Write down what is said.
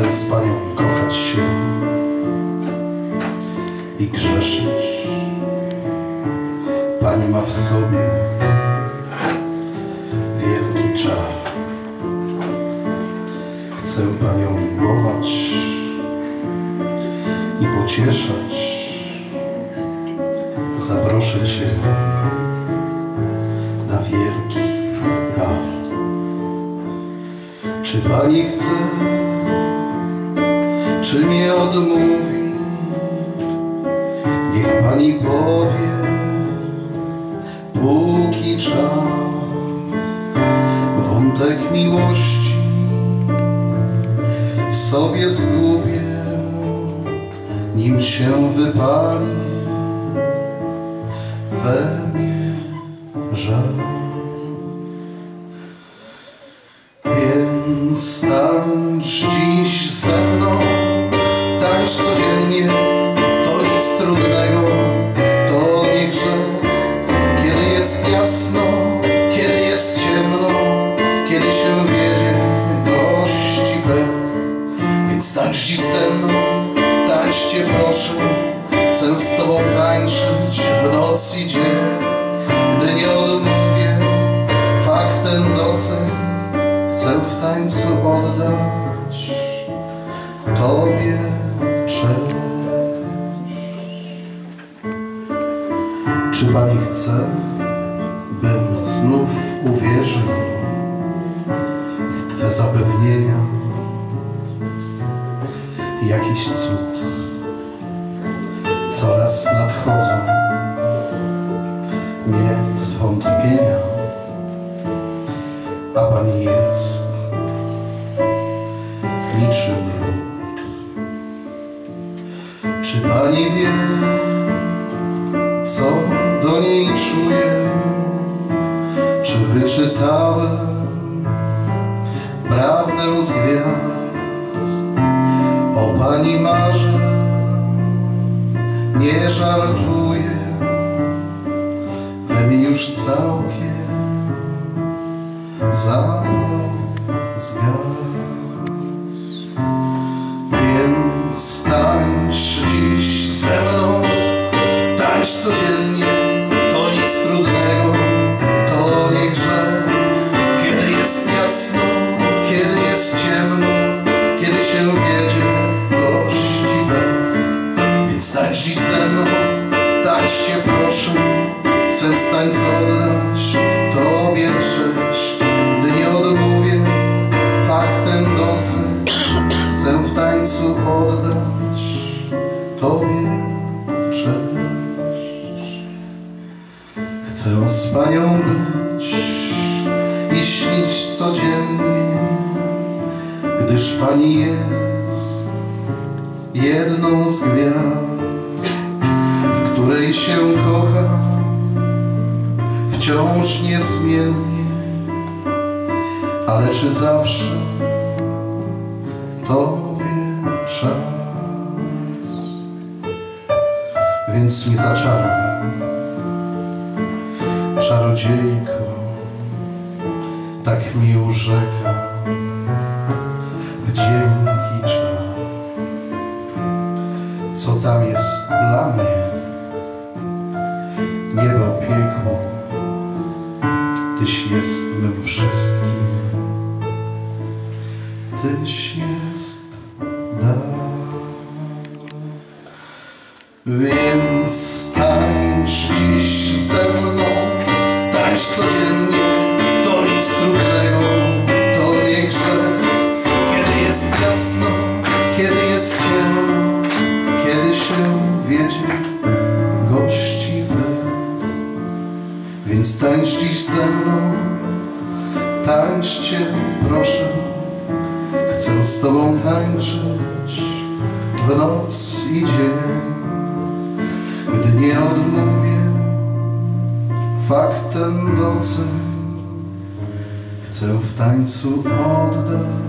Chcę z Panią kochać się i grzeszyć. Pani ma w sobie wielki czar. Chcę Panią miłować i pocieszać. Zaproszę Cię na wielki bal. Czy Pani chce, czy nie odmówi? Niech Pani powie, póki czas. Wątek miłości w sobie zgubię, nim się wypali we mnie żal. Więc tańcz dziś ze mną, tańcz codziennie, to nic trudnego, to nie grzech. Kiedy jest jasno, kiedy jest ciemno, kiedy się wiedzie gości pech. Więc tańcz dziś ze mną, tańczcie proszę. Chcę z Tobą tańczyć w noc i dzień. Gdy nie odmówię, faktem doceń. Chcę w tańcu oddać Tobie cześć. Czy Pani chce, bym znów uwierzył w Twe zapewnienia? Jakiś cud coraz nadchodzą mnie zwątpienia, a Pani jest niczym lód. Czy Pani wie, co do niej czuję? Czy wyczytałem prawdę z gwiazd? O Pani marzę, nie żartuję, we mnie już całkiem zapał zgasł. Więc tańcz dziś ze mną, tańcz codziennie, to nic trudnego, to nie grzech. Kiedy jest jasno, kiedy jest ciemno, kiedy się wiedzie gości pech. Więc tańcz dziś ze mną, tańczcie proszę. Chcę z tańca oddać Tobie cześć. Gdy nie odmówię, faktem doceń. Chcę w tańcu oddać Tobie cześć. Chcę z Panią być i śnić codziennie, gdyż Pani jest jedną z gwiazd, w której się kocham wciąż niezmiennie. Ale czy zawsze to wie czas? Więc nie zaczaruj, czarodziejko, tak mi urzeka w dzień i czas. Co tam jest dla mnie? Niebo, piekło, Tyś jest mym wszystkim. Tyś jest dar. Więc tańcz dziś ze mną, tańcz codziennie, to nic trudnego, to nie grzech. Kiedy jest jasno, kiedy jest ciemno, kiedy się wiedzie gości pech. Więc tańcz dziś ze mną, tańczcie proszę. Chcę z Tobą tańczyć w noc i dzień. Gdy nie odmówię, faktem doceń. Chcę w tańcu oddać